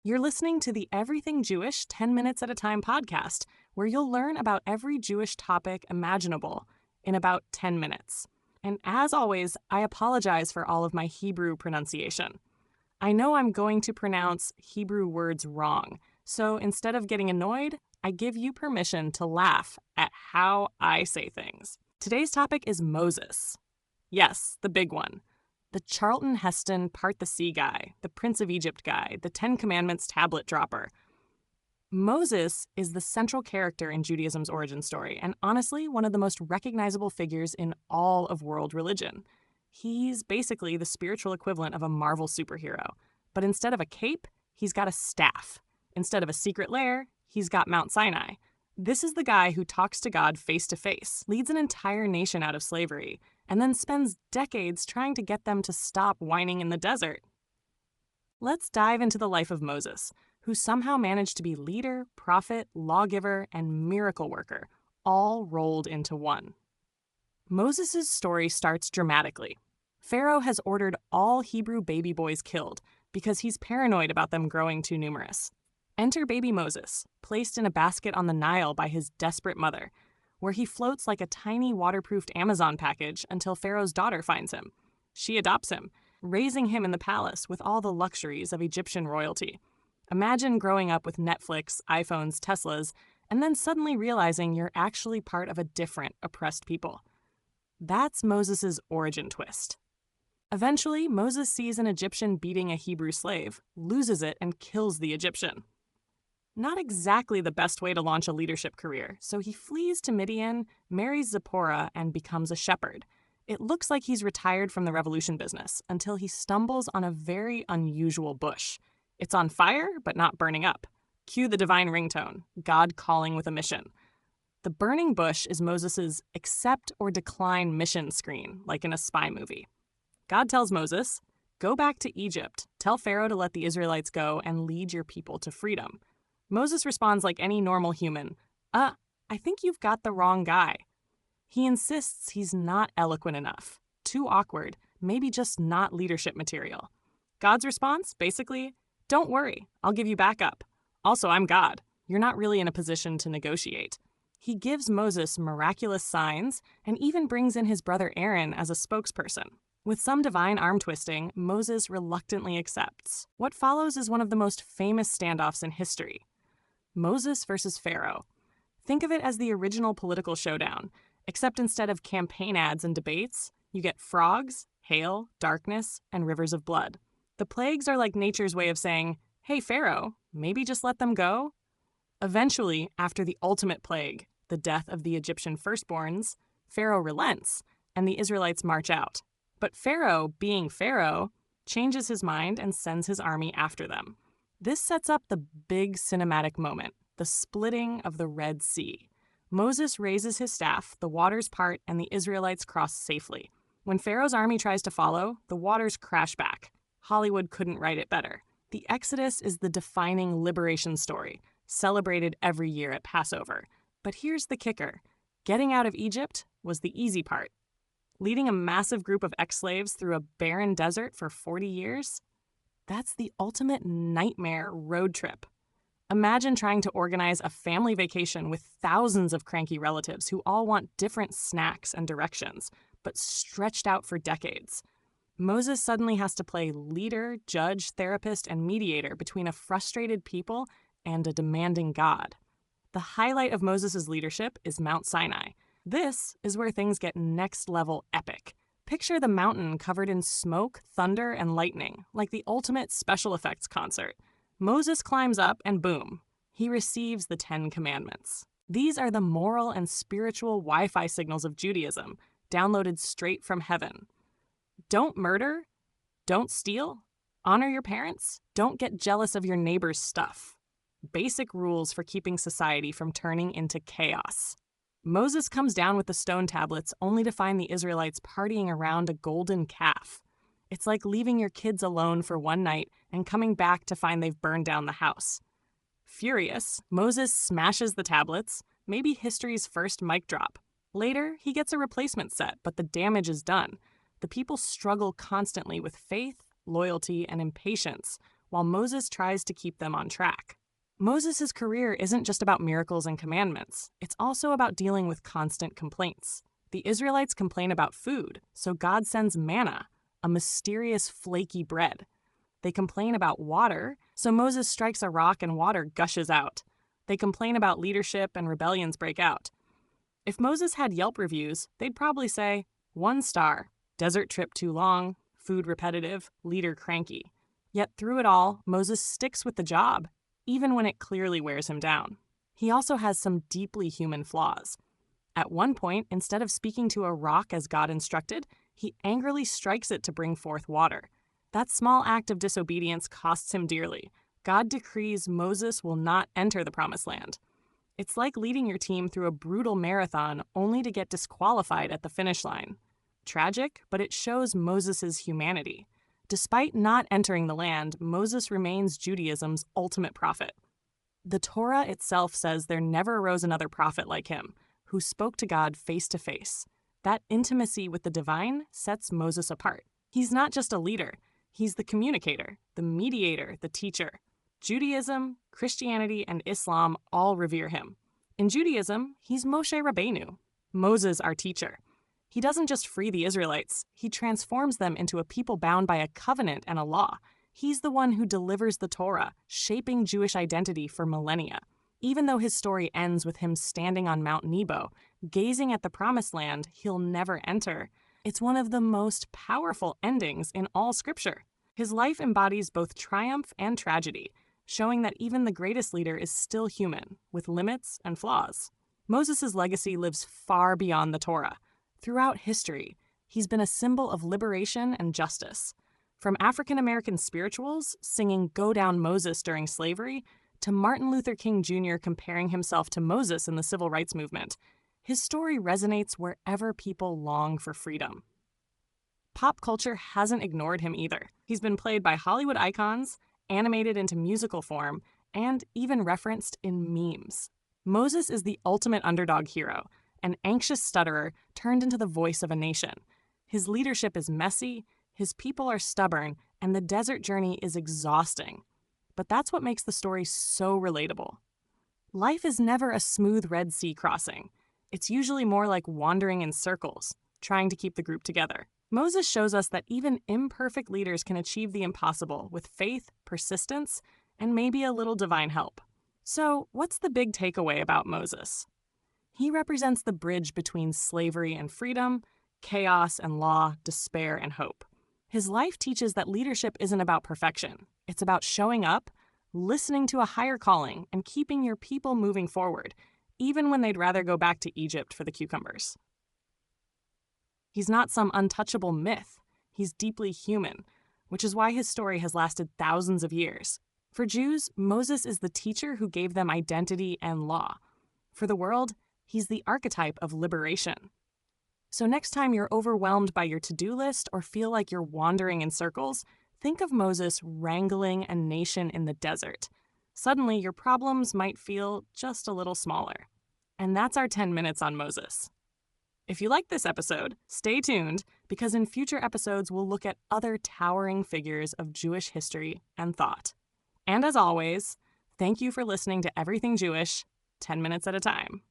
You're listening to the Everything Jewish 10 Minutes at a Time podcast, where you'll learn about every Jewish topic imaginable in about 10 minutes. And as always, I apologize for all of my Hebrew pronunciation. I know I'm going to pronounce Hebrew words wrong, so instead of getting annoyed, I give you permission to laugh at how I say things. Today's topic is Moses. Yes, the big one. The Charlton Heston part the sea guy, the Prince of Egypt guy, the Ten Commandments tablet dropper. Moses is the central character in Judaism's origin story, and honestly, one of the most recognizable figures in all of world religion. He's basically the spiritual equivalent of a Marvel superhero, but instead of a cape, he's got a staff. Instead of a secret lair, he's got Mount Sinai. This is the guy who talks to God face to face, leads an entire nation out of slavery, and then spends decades trying to get them to stop whining in the desert. Let's dive into the life of Moses, who somehow managed to be leader, prophet, lawgiver, and miracle worker, all rolled into one. Moses' story starts dramatically. Pharaoh has ordered all Hebrew baby boys killed because he's paranoid about them growing too numerous. Enter baby Moses, placed in a basket on the Nile by his desperate mother, where he floats like a tiny waterproofed Amazon package until Pharaoh's daughter finds him. She adopts him, raising him in the palace with all the luxuries of Egyptian royalty. Imagine growing up with Netflix, iPhones, Teslas, and then suddenly realizing you're actually part of a different, oppressed people. That's Moses' origin twist. Eventually, Moses sees an Egyptian beating a Hebrew slave, loses it, and kills the Egyptian. Not exactly the best way to launch a leadership career, so he flees to Midian, marries Zipporah, and becomes a shepherd. It looks like he's retired from the revolution business until he stumbles on a very unusual bush. It's on fire, but not burning up. Cue the divine ringtone, God calling with a mission. The burning bush is Moses' accept or decline mission screen, like in a spy movie. God tells Moses, "Go back to Egypt, tell Pharaoh to let the Israelites go, and lead your people to freedom." Moses responds like any normal human, I think you've got the wrong guy. He insists he's not eloquent enough, too awkward, maybe just not leadership material. God's response, basically, don't worry, I'll give you backup. Also, I'm God. You're not really in a position to negotiate. He gives Moses miraculous signs and even brings in his brother Aaron as a spokesperson. With some divine arm twisting, Moses reluctantly accepts. What follows is one of the most famous standoffs in history. Moses versus Pharaoh. Think of it as the original political showdown, except instead of campaign ads and debates, you get frogs, hail, darkness, and rivers of blood. The plagues are like nature's way of saying, hey, Pharaoh, maybe just let them go? Eventually, after the ultimate plague, the death of the Egyptian firstborns, Pharaoh relents, and the Israelites march out. But Pharaoh, being Pharaoh, changes his mind and sends his army after them. This sets up the big cinematic moment, the splitting of the Red Sea. Moses raises his staff, the waters part, and the Israelites cross safely. When Pharaoh's army tries to follow, the waters crash back. Hollywood couldn't write it better. The Exodus is the defining liberation story, celebrated every year at Passover. But here's the kicker. Getting out of Egypt was the easy part. Leading a massive group of ex-slaves through a barren desert for 40 years? That's the ultimate nightmare road trip. Imagine trying to organize a family vacation with thousands of cranky relatives who all want different snacks and directions, but stretched out for decades. Moses suddenly has to play leader, judge, therapist, and mediator between a frustrated people and a demanding God. The highlight of Moses' leadership is Mount Sinai. This is where things get next-level epic. Picture the mountain covered in smoke, thunder, and lightning, like the ultimate special effects concert. Moses climbs up and boom, he receives the 10 Commandments. These are the moral and spiritual Wi-Fi signals of Judaism, downloaded straight from heaven. Don't murder, don't steal, honor your parents, don't get jealous of your neighbor's stuff. Basic rules for keeping society from turning into chaos. Moses comes down with the stone tablets only to find the Israelites partying around a golden calf. It's like leaving your kids alone for one night and coming back to find they've burned down the house. Furious, Moses smashes the tablets, maybe history's first mic drop. Later, he gets a replacement set, but the damage is done. The people struggle constantly with faith, loyalty, and impatience, while Moses tries to keep them on track. Moses' career isn't just about miracles and commandments, it's also about dealing with constant complaints. The Israelites complain about food, so God sends manna, a mysterious flaky bread. They complain about water, so Moses strikes a rock and water gushes out. They complain about leadership and rebellions break out. If Moses had Yelp reviews, they'd probably say, 1 star, desert trip too long, food repetitive, leader cranky. Yet through it all, Moses sticks with the job, even when it clearly wears him down. He also has some deeply human flaws. At one point, instead of speaking to a rock as God instructed, he angrily strikes it to bring forth water. That small act of disobedience costs him dearly. God decrees Moses will not enter the Promised Land. It's like leading your team through a brutal marathon only to get disqualified at the finish line. Tragic, but it shows Moses' humanity. Despite not entering the land, Moses remains Judaism's ultimate prophet. The Torah itself says there never arose another prophet like him, who spoke to God face to face. That intimacy with the divine sets Moses apart. He's not just a leader, he's the communicator, the mediator, the teacher. Judaism, Christianity, and Islam all revere him. In Judaism, he's Moshe Rabbeinu, Moses our teacher. He doesn't just free the Israelites, he transforms them into a people bound by a covenant and a law. He's the one who delivers the Torah, shaping Jewish identity for millennia. Even though his story ends with him standing on Mount Nebo, gazing at the promised land he'll never enter, it's one of the most powerful endings in all Scripture. His life embodies both triumph and tragedy, showing that even the greatest leader is still human, with limits and flaws. Moses' legacy lives far beyond the Torah. Throughout history, he's been a symbol of liberation and justice. From African American spirituals singing "Go Down Moses" during slavery, to Martin Luther King Jr. comparing himself to Moses in the civil rights movement, his story resonates wherever people long for freedom. Pop culture hasn't ignored him either. He's been played by Hollywood icons, animated into musical form, and even referenced in memes. Moses is the ultimate underdog hero, an anxious stutterer turned into the voice of a nation. His leadership is messy, his people are stubborn, and the desert journey is exhausting. But that's what makes the story so relatable. Life is never a smooth Red Sea crossing. It's usually more like wandering in circles, trying to keep the group together. Moses shows us that even imperfect leaders can achieve the impossible with faith, persistence, and maybe a little divine help. So, what's the big takeaway about Moses? He represents the bridge between slavery and freedom, chaos and law, despair and hope. His life teaches that leadership isn't about perfection. It's about showing up, listening to a higher calling, and keeping your people moving forward, even when they'd rather go back to Egypt for the cucumbers. He's not some untouchable myth. He's deeply human, which is why his story has lasted thousands of years. For Jews, Moses is the teacher who gave them identity and law. For the world, he's the archetype of liberation. So next time you're overwhelmed by your to-do list or feel like you're wandering in circles, think of Moses wrangling a nation in the desert. Suddenly, your problems might feel just a little smaller. And that's our 10 minutes on Moses. If you like this episode, stay tuned, because in future episodes we'll look at other towering figures of Jewish history and thought. And as always, thank you for listening to Everything Jewish, 10 minutes at a time.